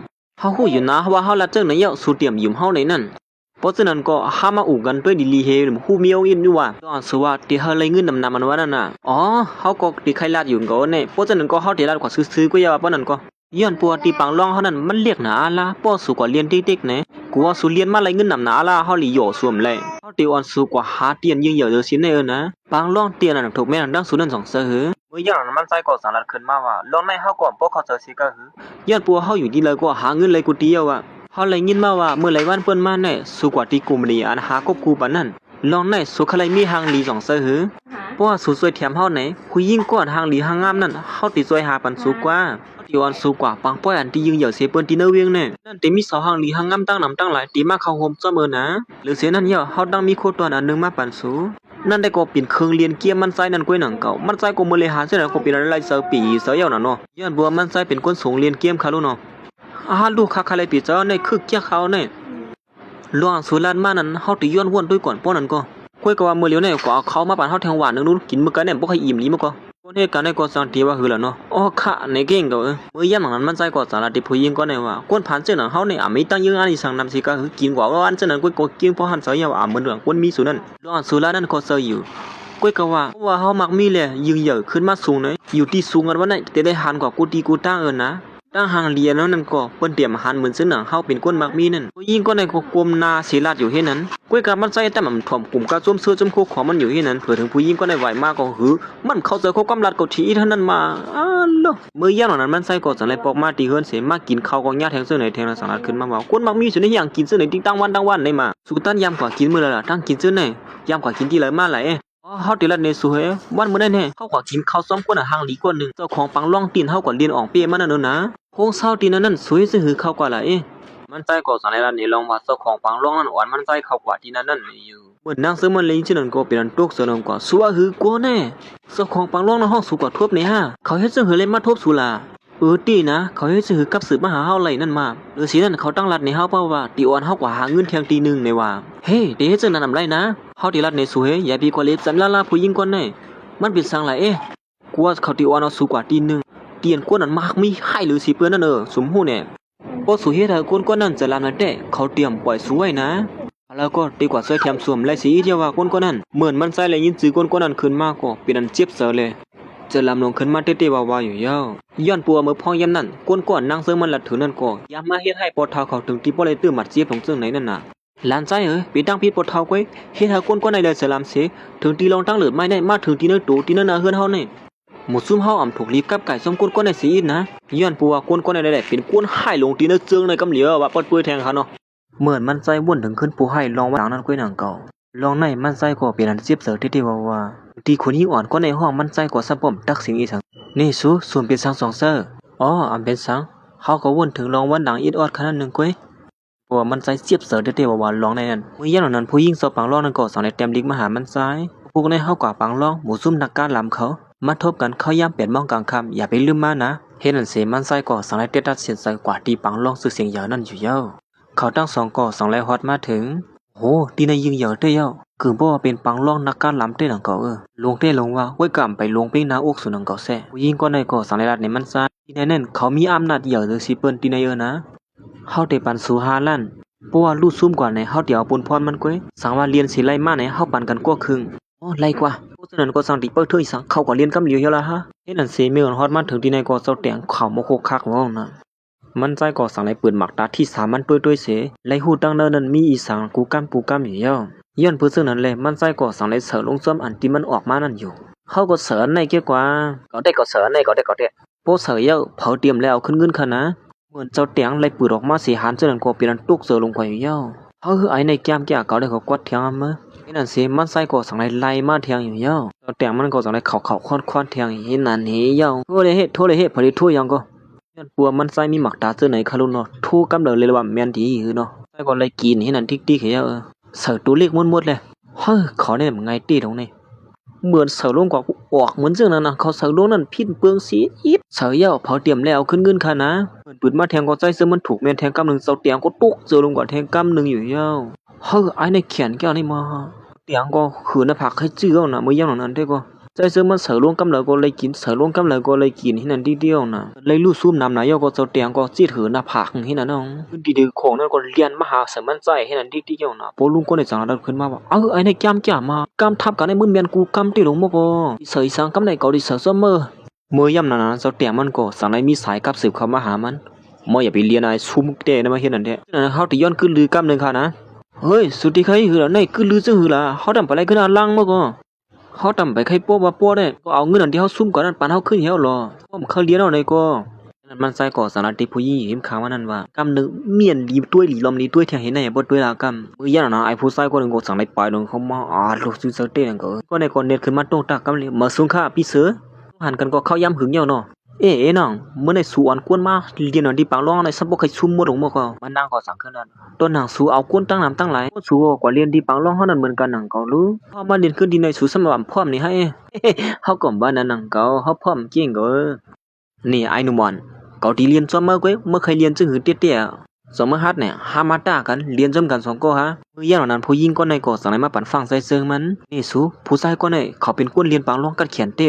เฮาฮู้อยู่นะว่าเฮาละเจิงในเยาสู่เตรียมยุ่มเฮาในนั่นเพราะฉะนั้นก็หามาอู่กันด้วยดีลีเฮฮู้มีเอาอินอยู่ว่าตอนสว่าที่เฮาเลยเงินนำมันว่านั่นน่ะเฮาก็ติไข่ลาดอยู่ก็เนี่ยเพราะฉะนั้นก็เฮาติลาดกว่าซื้อๆก็อย่าว่าปานนั้นก็ย้อนปัวตีปังร่องเฮานั่นมันเรียกหนาละป้อสู่กว่าเรียนติ๊กๆนะกูว่าสู่เรียนมาเลยเงินนำหนาละเฮาหลีโยสวมเลยเฮาติออนสู่กว่าหาเตียนยิงเหยอะสิในนะปังร่องเตียนนั่นถูกแม่นดังสู่นั่น2เสือหือเมื่อย่างนั้นมันใส่ก็สังรัดขึ้นมาว่าลองในเฮาก่อนป้อเขาเจอสิก็หือย้อนปัวเฮาอยู่ดีเลยก็หาเงินเลยกูเดียวเขาเลยยินมาว่าเมื่อไรวันเปิ้นมาเนี่ยสุกว่าที่กลุ่มนี้อันหากบกูปานนั้นลองในสุขเลยมีหางหลี2เสือหือเพราะว่าสุสวยแถมเฮาไหนผู้หญิงก่อนหางหลีหางงามนั่นเฮาติสวยหาปันสุกว่าที่อ่อนสุกว่าปังป้อยอันที่ยิงเหยียวเสเปิ้นที่เนเวียงเนี่ยนั่นติมี2หางหลีหางงามตั้งนำตั้งหลายติมาเข้าโฮมเสมอนะหรือเสียนั่นเหี่ยวเฮาดังมีโคตรอันนึงมาปันสูนั่นได้ก็เป็นเครื่องเรียนเกียมมันใส่นั่นก้วยหนังเก่ามันใส่ก็มื้อเลยหาเสียแล้วก็เป็นอะไรเสือปีเสือเหี่ยวน่ะเนาะย้อนบัวมันใส่เป็นคนสูงเรียนเกียมค่ะลูกเนาะลูกคักๆเลยปีเจ้าในคึกเกี้ยเขาเนี่ยล่วงสุรานมานั้นเฮาติย้อนวนด้วยก่อนป้อนั้นก็คุยก็ว่ามื้อเหลียวเนี่ยก็เอาเขามาปั่นเฮาแทงหวานนึงนู้นกินมื้อกันเนี่ยบ่ค่อยอิ่มนี้มื้อก็คนเฮ็ดกันได้ก็สังที่ว่าหือล่ะเนาะค่ะในเก่งก็มื้อยามนั้นมันใส่ก็สารติผู้หญิงก็ได้ว่าคนผ่านเจ้านั้นเฮาเนี่ยมีตั้งยืนอันอีสังนำสิก็คือกินกว่าวันเจ้านั้นก็กินพอหันเสยว่าเหมือนเรื่องคนมีสุนั้นล่วงสุรานนั้นก็เซยอยู่ก้อยก็ว่าเฮามักมีแหละยิงเหยอะขึ้นมาสูงเลยอยู่ที่สูงกันว่าไหนแต่ได้หันกว่ากูตีกูตั้งนะ ต ตั้งห่างเรียนแล้วนั่นก็เปิ้นเตรียมอาหารเหมือนซึ่งหนังเฮาเป็นก้นมักมีนั่นผู้หญิงก็ในก็กลมนาศิลาดอยู่เฮ็ดนั้นก้วยกับมันใจแต่มันถ่อมกลุ่มกะจุ่มเสื้อจุ่มโคของมันอยู่เฮ็ดนั้นเผื่อถึงผู้หญิงก็ได้ไหวมากก็หือมันเข้าเจอเขากำลัดก็ทีเท่านั้นมาเนาะมื้อยามนั้นมันใส่ก็จังได๋ปอกมาตีเฮือนเสมากินข้าวก็ญาแทงเสื้อไหนแทงละสังลัดขึ้นมาว่าก้นมักมีสิได้อย่างกินเสื้อไหนติ้งตั้งวันได้มาสุตันยามกว่ากินมื้อละตั้งกินเสื้อไหนยามกว่ากินที่ไหลมาไหลเฮาติลัดในสุเฮวันมื้อนั้นแฮเฮากว่ากินข้าวซ้อมกวนห่างหลีกว่านึงเจ้าของปังล่องตีนเฮากว่าเรียนออกเป้มันนั่นนะโคงเศร้าตีนนั้นสวยซื่อหือเข้ากว่าล่ะมันใจก็สังลัดนี่ลองว่าเจ้าของปังล่องนั้นอ่อนมันใจเข้ากว่าที่นั้นอยู่เหมือนนางซื้อมันเลยฉะนั้นก็เป็นอันตกเสนองกว่าสัวหือกว่าแน่เจ้าของปังล่องนั้นห้องสูกว่าทบนี่ฮะเขาเฮ็ดซื่อหือเลยมาทบสุล่ะตีนะเขาเฮ็ดซื่อหือกับสืบมาหาเฮาไหลนั่นมาหรือสินั่นเขาตั้งรัดในเฮาเป้าว่าตีอ่อนเฮากว่าหาเงินเที่ยงตีนึงในว่าเฮ้เด้เฮ็ดซื่อนั้นนำไรนะเฮาติลัดในสุเฮอย่าปีกว่าเล็บสำลาผู้หญิงก่อนแน่มันเป็นสังหลายกลัวเขาตีอ่อนเอาสูกว่าตีนึงเตียนกวนนั้นมากมีให้หรือสิเปิ้นนั่นสมฮู้แน่พอสุเฮ็ดให้คนกวนนั้นจะลามนั่นแท้เขาเตรียมปล่อยสวยนะแล้วก็ดีกว่าใส่แถมสวมและสีเที่ยวว่าคนกวนนั้นเหมือนมันใส่แล้วยินชื่อคนกวนนั้นขึ้นมาก็เป็นอันเจ็บเสือเลยจะลำลงขึ้นมาเต้ๆว่าๆอยู่ยาวย้อนปัวเมื่อพอยามนั้นก้นก่อนนางเสือมันละถือนั่นก็ยามมาเฮ็ดให้ปอเท้าเขาถึงที่บ่ได้ตื้อมัดเจี๊ยบของเสื่องไหนนั่นน่ะหลานใจปีตั้งพิษปอเท้าก้อยเฮ็ดให้ก้นก่อนในเลยสลามเสถึงที่ลองตั้งเหลือไม่ได้มาถึงที่นั่นตูที่นั่นน่ะเฮือนเฮานี่หมู่ซุ่มเฮาอำถูกรีบกับไก่ส้มก้นก้อนในสีอินนะย้อนปัวก้นก้อนในได้เป็นก้นให้ลงที่นั่นเจืองในกำเหลียวว่าปอดปื้อแทงเขาเนาะเหมือนมันใจว่นถึงขึ้นผู้ให้ลองว่าหลังนั้นก้อยหนังเก่าลองในมันใจก็เป็นอันเจี๊ยบเสือที่ว่าที่คนยิ่งอ่อนก็ในห้องมันใจก็ซับบ่มตักสิงอีสังนี่สูส่วนเป็นสังสองเซอร์อำเป็นสังเขาก็วนถึงลองวันดังอีดออดขนาดนึงก้อยเพราะว่ามันใจเจี๊ยบเสือที่ว่าลองในนั้นเมื่อย่านนั้นผู้ยิ่งสอบปังลองนั้นก็สั่งในเต็มลิกมาหามันใจพวกในเฮากว่าปังลองหมู่ซุ่มนักการลำเขามาทบกันเข้ายาม8 โมงกลางค่ำอย่าไปลืมมานะเฮ็ดนั่นเสมันใจก็สั่งในเตตัดเสียนใส่กว่าที่ปังลองสื่อเสียงยาวนั่นอยู่เย้าเขาตั้ง2ก็สั่งและฮอดมาถึงโหตีในยิงเหยาเต้เย้าคือบ่ว่าเป็นปังล่องนักการลำเต้หนังเก่าลงเต้ลงว่าไว้กำไปลงเป้งนาอกสุนังเก่าแซ่ผู้หญิงก็ในก็สังในรัฐในมันซาที่ในนั้นเขามีอำนาจเหยาหรือสิเปิ้นที่ในนะเฮาได้ปันสู่5 ล้านเพราะว่าลูกซุ่มกว่าในเฮาเดี๋ยวปุ่นพรมันก้อยสังว่าเรียนสิไล่มาในเฮาปันกันกว่าครึ่งไล่กว่าเพราะฉะนั้นก็สั่งติเปิ้เถยสังเข้าก็เรียนกำเหลียวเฮาละฮะเฮ็ดนั่นสิเมื่อฮอดมาถึงที่ในก็เซาแตงข้าวมโคคักว่านะมันใจก็สั่งในปืนหมักตาที่3มันต้วยๆเสไล่ฮู้ตั้งเนินนั้นมีอีสังกูกำปูกำอยู่เย้าย้อนเพื่อซึ่งนั้นเลยมันใจก็สั่งในเสือลงซ้อมอันที่มันออกมานั่นอยู่เขาก็เสือในเกี่ยวกว่าก็ได้เสือในก็ได้โปเสือเย้าเผาเตรียมแล้วขึ้นเงินขนาเหมือนเจ้าเตียงไล่ปืนออกมาสีหันซึ่งนั้นก็เป็นอันตุกเสือลงไปอยู่เย้าเขาคือไอ้ในแก้มแก่เก่าได้เขากวดเทียงมั้ยนี่นั่นสิมันใจก็สั่งในไล่มาเทียงอยู่เย้าเจ้าเตียงมันก็สั่งในเขาควันเทียงเห็นนั่นนี่เย้าโทษเลยเฮ็ดพอดีทั่วยังก็ย้อนปัวมันใจมีหมักตาเสื้อไหนคารุนเนาะทู่กำเนิดเลยว่าแม่นดีคือเนาะใจก็เลยกินเห็นนั่นติ๊กๆเย้าเสือตัวเล็กมดเลยเขาเนี่ยมันไงตีตรงนี้เหมือนเสือลงกว่าออกเหมือนเรื่องนั้นนะเขาเสือลงนั่นพิษเปลืองสีอีดเสือเย่าเผาเตรียมแล้วขึ้นเงินค่ะนะเหมือนปืนมาแทงก็ใจเสือมันถูกแม่นแทงกำหนึ่งเสาเตียงก็ตุกเสือลงกว่าแทงกำหนึ่งอยู่เย่าไอ้ในเขียนแก้วนี่มาเตียงก็ขืนหน้าผักให้จื้อนะเมื่อย่างนั้นได้ก็ใจเสือมันเสือลงกำเหลือก็เลยกินเสือลงกำเหลือก็เลยกินที่นั่นทีเดียวนะเลยลู่ซุ่มน้ำนายก็เสาเตียงก็จีดหืนหน้าผักที่นั่นน้องดีดื้อของนั่นก็เลียนมาหาเสือมันใจที่นั่นทีเดียวนะพอลุงก็ในสังดันขึ้นมาว่าไอ้ในแก้มจ่ามากำทับกันในมือเมียนกูกำตีลงมาบ่เสือสังกำในเกาดีเสือซ้อมเมื่อย่ำนั้นเสาเตียงมันก็สังในมีสายกับสืบเข้ามาหามันอย่าไปเลียนไอ้ซุ่มเตะนะมาเห็นนั่นแท้เขาตีย้อนขึ้นลือกำหนึ่งค่ะนะเฮ้ยสุดที่ใครหือละในขึ้นลือซึ่งหือละเขาทำไปอะไรขึ้นล่างมาก็เขาทำไปใครป้อว่าป้อได้ก็เอาเงินอันที่เขาซุ่มก่อนนั้นปันเขาขึ้นเหี้ยวรอเพราะมันเขาเลี้ยงเอาในก็มันใส่ก่อสารติผู้ยี่เห็นข่าวว่านั่นว่ากำนึงเมียนลีต้วยหลีลอมลีต้วยเที่ยงเห็นในบ่ต้วยละกำมือย่านนะไอ้ผู้ใส่ก็นึงก็สั่งในปลายลงเขามาลูกซื้อเสเต้นั่นก็ในก็เน็ตขึ้นมาตรงตักกำเลยมาสูงค่าพี่เสือหันกันก็เข้าย่ำหึงเหี่ยวเนาะน้องเมื่อในสู่อันกวนมาเรียนอันที่ปังร้องในซับบ่เคยซุ่มบ่ลงบ่ก็มันนางก็สั่งขึ้นนั่นต้นนางสู่เอากวนตั้งน้ำตั้งหลายสู่กว่าเรียนที่ปังร้องเฮานั้นเหมือนกันนังก็รู้พอมาเรียนขึ้นที่ในสู่สำหรับพร้อมนี่ให้เฮาก็บ่นั่นนังก็เฮาพร้อมจริงก็นี่ไอ้หนุ่มอนก็ที่เรียนซ้อมมาก้อยเมื่อเคยเรียนจึงหือเตี้ยๆสมมหัดเนี่ยหามาตากันเรียนจำกัน2ก็ฮะมื้อย่านนั้นผู้หญิงก็ในก็สั่งให้มาปั่นฟังใส่เซิงมันนี่สู่ผู้ชายก็ในเขาเป็นคนเรียนปังร้องกันเขียนเต้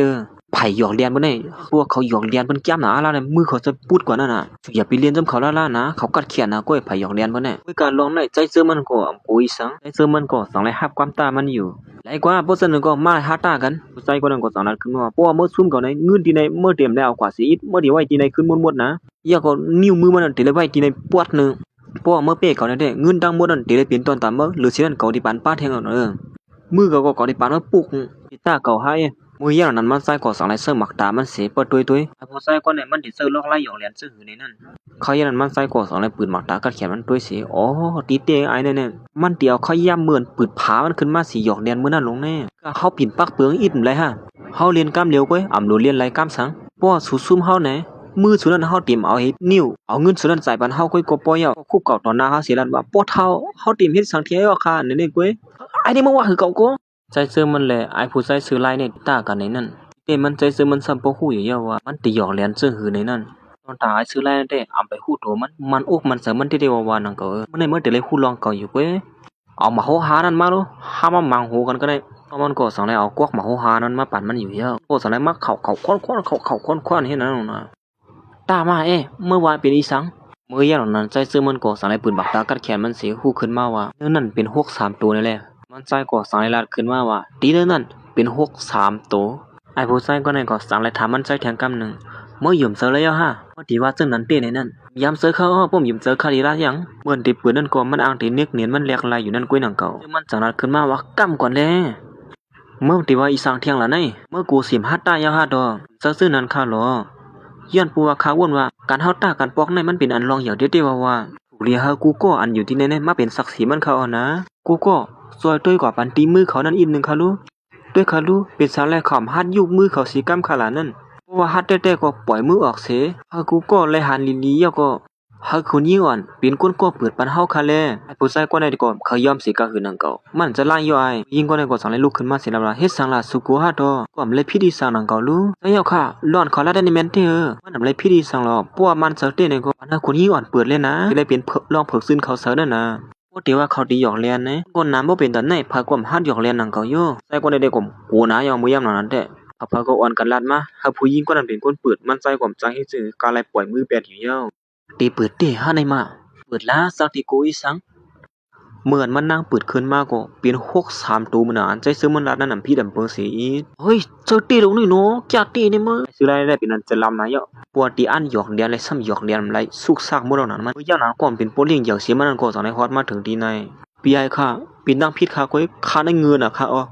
ไผ่หยอกเรียนบ่ได้พวกเขาหยอกเรียนเพิ่นแก้มหนาล่ะเนี่ยมือเขาจะปุดกว่านั่นน่ะอย่าไปเรียนจำเขาล่ะนะเขากัดเขียนนะก้อยไผ่หยอกเรียนบ่แน่ด้วยการลองได้ใจเสื้อมันก็อำกุยสังใจเสื้อมันก็สังเลยฮับความตามันอยู่หลายกว่าบ่ซั่นก็มาหาตากันผู้ชายคนนั้นก็สังนั้นขึ้นว่าเพราะว่าเมื่อซุ่มเขาในเงินที่ในเมื่อเตรียมแล้วกว่าสิอิดเมื่อที่ไว้ที่ในขึ้นหมดๆนะอย่าก็นิ้วมือมันนั่นที่เลยไว้ที่ในปวดนึงเพราะว่าเมื่อเป้เขาได้เงินดังหมดนั่นที่เลยเป็นตอนตามเมื่อหรือสินั้นเขาที่ปานป้าแทงเอามือเขาที่ปานว่าปุกที่ตาเขาให้มือยาวนั้นมันใส่ก่อสังไรเสื้อหมักตามันเสียเปิดตุยๆพอใส่ก่อนเนี่ยมันสิเสื้อลอกไล่หยอกเหรียญซื้อหือในนั้นเขายันมันใส่ก่อสังไรปืนหมักตากัดแขนมันตุยเสียอ๋อตีเตไอ้เนี่ยมันเดียวเขาย่ำเหมือนปืนผามันขึ้นมาสีหยอกเหรียญมื้อนั้นลงแน่ก็เขาปิ่นปักเปลืองอิดเลยฮะเขาเรียนกล้ามเร็วก้อยอ่ำรู้เรียนไรกล้ามสังป้อสูซุ่มเขาไหนมือสุนันเฮาเตรียมเอาเฮ็ดนิ้วเอาเงินสุนันใส่ปันเฮาก้อยก็ป้อยเอาคุบเก่าตอนหน้าเฮาเสียลันว่าป้อเท่าเฮาเตรียมเฮ็ดสังเทียเอาค่ะเนี่ยก้อยไอ้นี่มึงว่าคือเก่าก็ใจเสื้อมันแหละไอ้ผู้ใส่ซื้อลายเนี่ยตากันในนั้นเต้มันใจซื้อมันซ้ำบ่ฮู้อยู่แล้วว่ามันติหยอกเหรียญซื้อหือในนั้นตอนตาไอ้ซื้อลายนั่นเด้อำไปฮู้โตมันอกมันเสมันที่ว่านั่นก็มันได้เมื่อแต่เลยฮู้ลองเก่าอยู่ก้อยเอามาโหหานั่นมาดูหามามังโหกันก็ได้มันก็สังเลยเอากวกมาโหหานั้นมาปั่นมันอยู่แล้วโอ้สังเลยมาเข้าค้อนๆเข้าเฮ็ดนั่นน่ะตามาเมื่อวานเป็นอีสังเมื่อยามนั้นใจซื้อมันก็สังเลยปืนบักตากัดแขนมันเสียฮู้ขึ้นมาว่าเนื้อนั่นเป็นฮก3ตัวนั่นแหละมันใจก็สังเลยลาดขึ้นมาว่าตีเนื้อนั่นเป็นฮก3ตัวไอ้ผู้ชายก็นั่นก็สังเลยถามมันใจแทงกำนึงเมื่อยืมเซอแล้วฮะว่าที่ว่าจังนั้นเต้ในนั้นยามเซอเขาผมยืมเซอคาดีละยังเหมือนที่ปืนนั่นก็มันอ้างที่เน็กเนียนมันแหลกลายอยู่นั่นกุ้ยหนังเก่ามันจังนั้นขึ้นมาว่ากำก่อนแลเมื่อที่ว่าอีสังเที่ยงละไนเมื่อกูสิมฮัดตายาฮาดอซื้อนั้นค่าหรอย้อนปูว่าข้าวนว่าการเฮาตากันปอกในมันเป็นอันรองอย่างเดียวว่าถูกเรียกกูก็อันอยู่ที่ในมาเป็นศักดิ์ศรีมันเขานะกูก็ซอยต้วยกว่าปันตีมือเขานั่นอีกนึงค่ะลูด้วยค่ะลูเป็นสารแลขอมฮัดยุกมือเขาสีกำขลานั่นเพราะว่าฮัดแต่ก็ปล่อยมือออกเสฮากูก็เลยหันลีๆก็ฮาคนยิ่งอ่อนเป็นก้นก็เปิดปันเฮาค่ะแลไอ้ผู้ชายก็ได้ก่อนเขายอมสิกะหือนังเก่ามันจะไล่ย่อยยิ่งก็ได้ก็สั่งเลยลุกขึ้นมาสิแล้วล่ะเฮ็ดสังล่ะสุกูฮาดอก็อำเลยพิธีสังนังเก่าลูแล้วยาค่ะร้อนเขาละได้ในแม่นเด้อมันอำเลยพิธีสังหรอเพราะว่ามันเสิร์ฟได้ก็อันนั้นคนยิ่งอ่อนเปิดเลยนะเลยเป็นลองเผิกซึนเขาเสิร์ฟนั่นนะโอ้เดี๋ยวว่าเขาดีหยอกเรียนนะก้นน้ำบ่เป็นตอนไหนพาความฮัดหยอกเรียนนังเก่าโยใส่ก็ได้ก็โหนะยอมมือยามนั้นแต่พาก็อ่อนกันลาดมาหาผู้หญิงก็นั้นเป็นคนเปิดมันใจความใจให้ซื่อการไล่ปล่อยมือแปดอยู่เย้าตีเปิดเด้หาในมาเปิดละสักที่กูอีสังเหมือนมันนั่งเปิดขึ้นมาก็เป็นฮก3ตัวมันน่ะใจซื้อมันลาดนั่นน่ะพี่ดำเปิ้สีเฮ้ยเจอตีลงนี่เนาะจักตีนี่มึงซื้อได้เป็นอันจะลำนะเยอะปวดที่อันหยอกเรียนเลยซ้ำหยอกเรียนไรสุกซากหมดแล้วนั้นมันอย่างนั้นก่อนเป็นโปเลี้ยงเหยาเสียมันนั่นก็สอนให้ฮอดมาถึงที่ในปีไอ้ค่ะเป็นดังพิษค่ะก้อยค่าได้เงินน่ะค่ะอ๋อ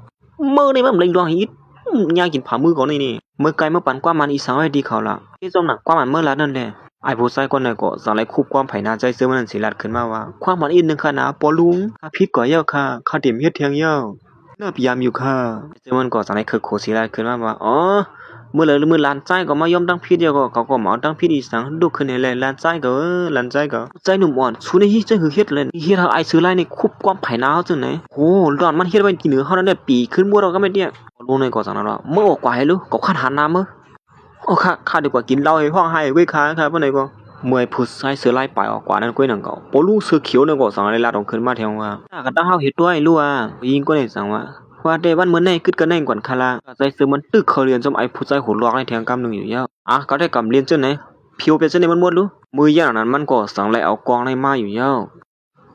มื้อนี่มันเลยรองฮิตยากินผามือก่อนนี่มื้อไกลมื้อปันกว่ามันอีสังไว้ดีเขาล่ะที่จมหนักกว่ามันเมื่อละนั่นแหละไอ้ผู้ชายคนนั้นก็สั่งเลยคุบความไผนาใจซื้อมันสิลัดขึ้นมาว่าความมันอีกนึงค่ะนะปอลุงข้าผิดก่อเย้าค่ะข้าเต็มเฮ็ดเทียงเย้าเลิกพยายามอยู่ค่ะซื้อมันก็สั่งเลยคือโคสิลัดขึ้นมาว่าอ๋อมื้อเลยมื้อล้านใจก็มายอมตั้งผิดเดียวก็เขาก็มาตั้งผิดอีสังดุขึ้นให้เลยล้านใจก็ล้านใจก็ใจหนุ่มอ่อนชูในฮิใจคือเฮ็ดเลยเฮ็ดไอ้ซื้อไล่นี่คุบความไผนาเฮาจังไหนโหร้อนมันเฮ็ดไว้ที่เหนือเฮานั่นได้ปีขึ้นบ่เราก็ไม่เดียลุงนี่ก็สั่งนั้นว่ามื้อกว่าให้ลูกก็คันหาน้ำมื้อโอ้ข้าดีกว่ากินเหล้าให้ห้องให้เว้ยค่ะครับบ่ไหนก็เมื่อผู้ชายเสือไล่ไปออกกว่านั้นก้อยนังเก่าปอลูเสือเขียวนั่นก็สั่งเลยลาดออกขึ้นมาแทงว่าก็ตั้งเฮาเฮ็ดด้วยรู้ยิงก็ได้สั่งว่าแต่วันมื้อไหนกึดกันได้กว่าคาลาใจเสือมันตึกเขาเรียนจมไอ้ผู้ชายหัวลอกในแทงกำนึงอยู่ยาวก็ได้กำเรียนจังไหนผิวเป็นจังได๋มันหมดรู้มือย่างนั้นมันก็สั่งเลยเอากองในมาอยู่ยา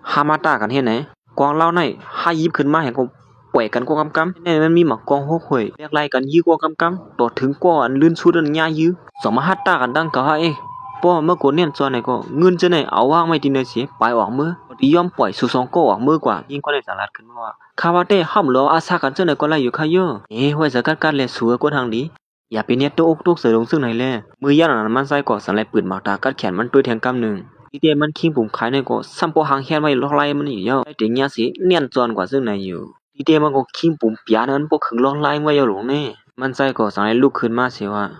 วหามาตากันเฮ็ดไหนกองเล่าในหายิบขึ้นมาให้ก็ปล่อยกันกกำนี่มันมีหมักกองหกหวยเรียกไล่กันยื้อกกำต่อถึงกอันลื่นชุดอันยายื้อสองมาหัดตากันดังก็ให้ป้อเมื่อก่อนเนี่ยจอนไหนก็เงินจะไหนเอาว่างไม่ดีในเสียไปออกมือพอดียอมปล่อยสุสองก็ออกมือกว่ายิ่งก็ได้สารัดขึ้นมาว่าข้าว่าได้ห้ามรออาซากันเจ้าไหนก็ไล่อยู่ข้าเยอะไว้จะกัดเลยสัวก็ทางดีอย่าไปเน็ตตัวอกตัวเสือลงซึ่งไหนแลมือย่านนั้นมันใส่ก่อสันไลปืนหมากตากัดแขนมันด้วยแทงกำหนึ่งทีเดียมันคิงปุ่มขายในก็ซ้ำปอหางแขนไว้ล็อกไล่มันอยู่เยอะได้ถึงยาสีเนียนจอนกว่าซึ่งไหนอยู่ทีเดียมันก็คิงปุ่มปียนั้นพวกขึงล็อกไล่ไว้ยาวหลงแน่มันใส่ก่อสันไลลุกขึ้นมาเสียว่า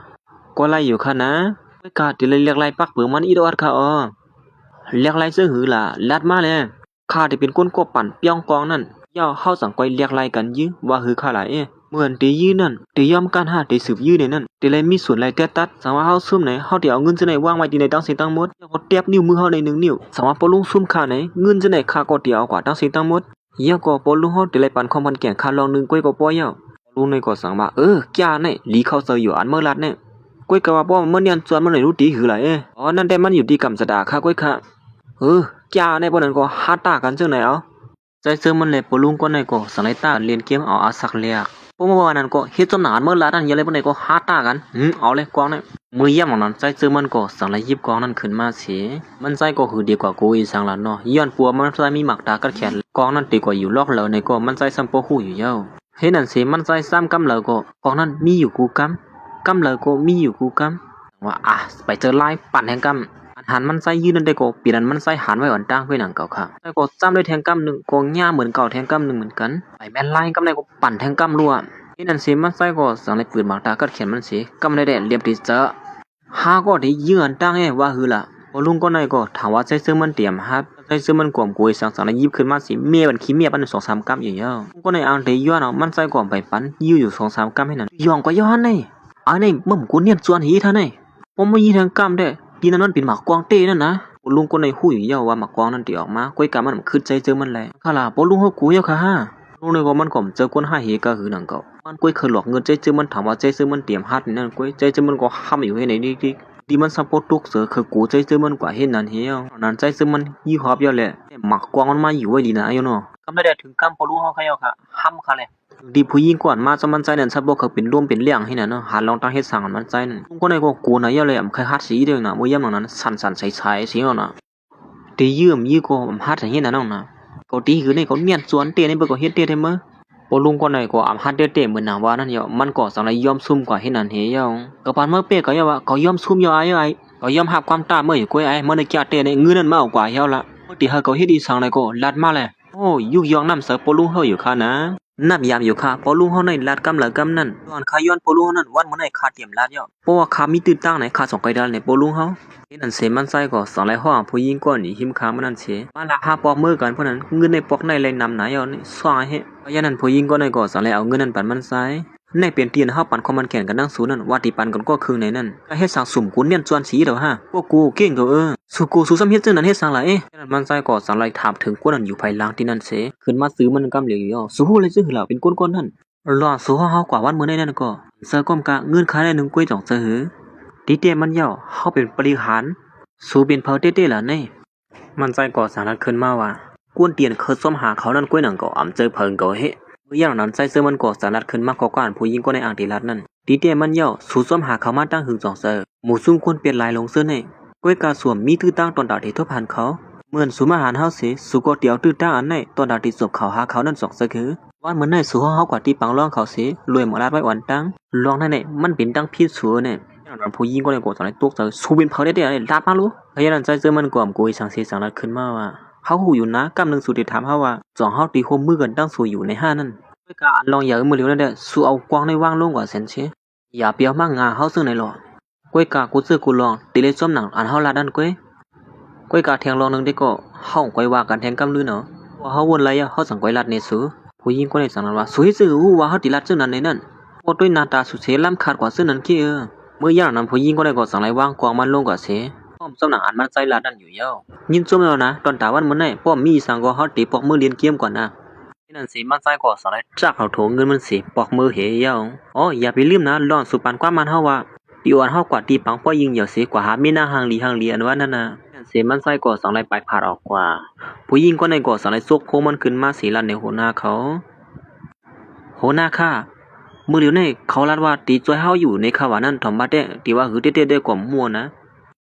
ก็ไล่อยู่ค่ะนะไม่กล้าที่เลยเรียกไล่ปักเปื่อมันอีดอดค่ะอ๋อเรียกไล่เสื้อหือล่ะลัดมาเลยข้าที่เป็นก้นกบปั่นเปียงกองนั่นย่อเข้าสังก้อยเรียกไล่กันยื้อว่าหือข้าหลายเหมือนตียื้อนั่นตียอมการหาตีสืบยื้อในนั่นตีเลยมีส่วนไรเตะตัดสังว่าเฮาซุ่มไหนเฮาเดี๋ยวเอาเงินจะไหนว่างไว้ที่ในตั้งสิตั้งหมดแล้วก็เตียบนิ้วมือเฮาใน1 นิ้วสังว่าปลุงซุ่มข้าไหนเงินจะไหนข้าก็เดี๋ยวเอากว่าตั้งสิตั้งหมดย่อก็ปลุงเฮาตีเลยปั่นความพันแก่งข้าลอง1ก้อยก็ป้อยย่อ ลุงในก็สั่งว่าจ้าเนี่ยลีเข้าเซออยู่อันเมื่อรัดเนี่ยก้อยกะว่าป้อเมื่อเนียนจวนมันเลยรู้ดีคือไรอ๋อนั่นแต่มันอยู่ที่กำสดาค่ะก้อยค่ะจ้าในปนั้นก็ฮาตากันจังไหนเอาใจเสื้อมันเลยปลุงก็ในก็สังไรตาเรียนเกมเอาอาสักเลียกพวกเมื่อวานนั้นก็เฮ็ดจนหนานเมื่อรัดนั้นยังเลยปนั้นก็ฮาตากันเอาเลยกวางเนี่ยมือย่ำของนั้นใจเสื้อมันก็สังไรยิบกวางนั้นขึ้นมาเสียมันใจก็คือดีกว่ากูอีสังละเนาะย้อนปัวมันใจมีหมักตากัดแขนกวางนั้นดีกว่าอยู่ลอกเหลาในก็มันใจสัมโปหูอยู่เย้าเฮ็ดนั่นสิมันใจซ้ำกำเหลาก็กองนั้นมีอยู่กูกำเหลาก็มีอยู่กูกำว่าไปเจอไล่ปั่นแห่งกำอันหันมันใจยืนนั่นได้ก็ปีนั้นมันใจหันไว้อ่อนตั้งไว้หนังเก่าค่ะแต่ก็ซ้ำได้แทงกำหนึ่งก็ง่าเหมือนเก่าแทงกำหนึ่งเหมือนกันไปแม่นไล่กำได้ก็ปั่นแทงกำรัวเฮ็ดนั่นสิมันใจก็สังเลยปืนหมากตากัดแขนมันสิกำได้แดดเรียบดีเจอหาก็ได้ยืนตั้งว่าฮือล่ะพอลุงก็ในก็ถามว่าใจซื้อมันเตรียมฮัดใจซื้อมันกวมกุยสังเลยยิบขึ้นมาสิเมียมันขี้เมียปัน2-3กำอยู่เยอะก็ในอ่างได้ย้อนเอามันใจกวมไปปันยื้ออยู่2-3กำให้นั่นย่องก็ย้อนนี่อันนี้มึงกูเนียนจวนหีท่านี่ผมไม่ยีทางกำได้ปีนั้นมันเป็นหมากกวางเต้นั่นนะลุงก็ในหู้อยู่เยอะว่าหมากกวางนั่นตีออกมาก้อยกำมันขึ้นใจเจอมันแหละข้าล่ะพอลุงเขากูเยอะค่ะฮะลุงในก็มันก่อมเจอคนหาเหก็คือหนังเก่ามันก้อยเคยหลอกเงินใจเจอมันถามว่าใจซื้อมันเตรียมฮัดนี่นั่นก้อยใจเจอมันก็ห้ามอยู่ให้ไหนดิดีมันซัพพอร์ตทุกเสือคือกูใจเจอมันกว่าเห็นนั่นเฮียวนั่นใจซื้อมันยี่หอบเยอะแหละหมักกวางมันมาอยู่ไว้ดีนะอยู่เนาะกำได้ถึงกำพอลุงเขาเขาค่ะห้ามค่ะเลยดีผู้หญิงก่อนมาจะมันใจนั่นซับบ่เคยเป็นร่วมเป็นเลี้ยงให้นั่นเนาะหาลองตั้งเฮ็ดสั่งมันใจนั่นลุงก็ในก็กูนะเยอะเลยเคยฮัดสีเด้อนะมื้อยามนั้นสั่นๆใสๆสิเนาะนะตียืมยี่ก็ฮัดให้เฮ็ดนั่นเนาะก็ดีคือนี่ก็เนียนสวนเตะนี่เบิ่ก็เฮ็ดเตะได้มื้อพอลุงก็ในก็ฮัดเตะเหมือนน่ะว่านั่นเยามันก็สังไรยอมซุ่มกว่าเฮ็ดนั่นเฮยาก็ปานเมื่อเป้ก็ว่าก็ยอมซุ่มยอไอ้ก็ยอมรับความตาเมื่ออยู่ก้อยไอ้เมื่อในแก่เตะในเงินนั้นมาเอากว่าเฮาละตีเฮาก็เฮ็ดอีสังไรก็ลัดมาเลยโอ้ยุกยองน้ำเสือปลุงเฮาอยู่ค่ะนะนับยามอยู่ค่ะปลุงเฮาในลัดกำเหลือกำนั่นตอนขย้อนปลุงนั้นวันมื้อในคาเตรียมลัดเยาเพราะว่าคามีตื่นตั้งไหนคา2ไกดาลในปลุงเฮาเฮ็ดนั่นเสมันใส่ก็สังไรห้องผู้หญิงก่อนนี่หิมคามันนั่นเสมาละหาปอกมือกันเพราะนั้นเงินในปอกในเลยนำไหนเอานี่สวาเฮเพราะฉะนั้นผู้หญิงก็ในก็สังไรเอาเงินนั้นปันมันใส่ในเปลี่ยนเตียนเฮาปันคอมมันแข่งกันนั่งสูนั่นว่าที่ปันกันก็คือในนั้นก็เฮ็ดสังสุ่มกุนเนียนจวนสีเด้อฮะพวกกูเก่งก็สู้กูสู้ซ้ำเฮ็ดจังนั้นเฮ็ดสังไรนั่นมันใส่ก็สังไรถามถึงกวนนั้นอยู่ภายหลังที่นั่นเสขึ้นมาซื้อมันกำเหลียวอยู่สู้ฮู้เลยซื่อเหล่าเป็นก้นๆนั่นรอสู้เฮากว่าวันมื้อในนั่นก็เซอก้มกะเงินค่าได้1ก้วยจ่องเซอหือดีเตมันเหี่ยวเฮาเป็นบริหารสู้เป็นเผาเต้ๆล่ะนี่มันใจก่อสารนัดขึ้นมาว่ากวนเตียนเคยซ้อมหาเขานั่นก้วยหนังก็อำเจอเพิงก็เฮเมื่อย่างนั้นใจเสื้อมันก่อสารนัดขึ้นมาก่อการผู้หญิงก็ในอ่างติรัดนั่นดีเตมันเหี่ยวสู้ซ้อมหาเขามาตั้งหึง2เซอหมู่ซุ่มควรเปลี่ยนลายลงเสื้อนี่ก้วยกาสวมมีตื้อตั้งตอนดาที่ทบผ่านเขาเหมือนสุมาหารเฮาสิสุก็เตียวตื้อตั้งอันในตอนดาที่สวบเขาหาเขานั่น2เซอคือวันเหมือนในสู่เฮากว่าที่ปังร้องเขาสิรวยหมดลาดไว้อ่อนตั้งลองนั่นนี่มันเป็นตั้งพิษสัวเนี่ยผู้หญิงก็เลยกดสอนให้ตกใจสู้เป็นเผาได้ๆเลยลาดมารู้เพราะฉะนั้นใจเสื้อมันกวมกุยสังสีสังนัดขึ้นมาว่าเฮาหูอยู่นะกำนึงสู่ที่ถามเฮาว่าจ่องเฮาตีโคมมือกันตั้งสู่อยู่ใน5นั่นด้วยการลองอย่ามือเร็วนั่นแหละสู่เอากวางในว่างลงกว่าเซนเชอย่าเปียวมากงาเฮาซึ่งในหลอก้วยกากูซื้อกูลองตีเลยซ้อมหนังอันเฮาลาดดันก้วยกาแทงลองนึงได้ก็เฮาก้อยว่ากันแทงกำลือเนาะว่าเฮาวนไรเฮาสังก้อยลาดเนสูผู้หญิงก็ในสังนั้นว่าสวยซื่อว่าเฮาติลาดซึ่งนั้นในนั้นพอด้วยหน้าตาสุดเสล้ำขาดกว่าซึ่งนั้นขี้เมื่อย่างนั้นผู้หญิงก็ได้ก็สั่งไรว่างกวางมันลงกว่าเสป้อมสำนักอันมันใจลาดันอยู่เย้ายิ้มจมแล้วนะตอนตาวันมื้อไหนป้อมมีสังก็เฮาตีปอกมือเรียนเกมก่อนนะนี่นั่นสิมันใจก็สั่งไรจากเอาโถเงินมันสิปอกมือเหี่ยวอ๋ออย่าไปลืมนะลองสุปันกว่ามันเฮาว่าตีอ่อนเฮากว่าตีปังป้อยิงเหยียวสิกว่าหามีหน้าหางลีอันว่านั่นน่ะเสมันใจก็สั่งไรไปผาดออกกว่าผู้หญิงก็ในก็สั่งไรซกโคมันขึ้นมาสีลั่นในหัวหน้าเขาโหหน้าข้ามือเดียวนี่เขาลัดว่าตีจ้อยเฮาอยู่ในขาวานั่นถอมบัดเด้ตีว่าหือเต้ๆได้กว่ามั่วนะ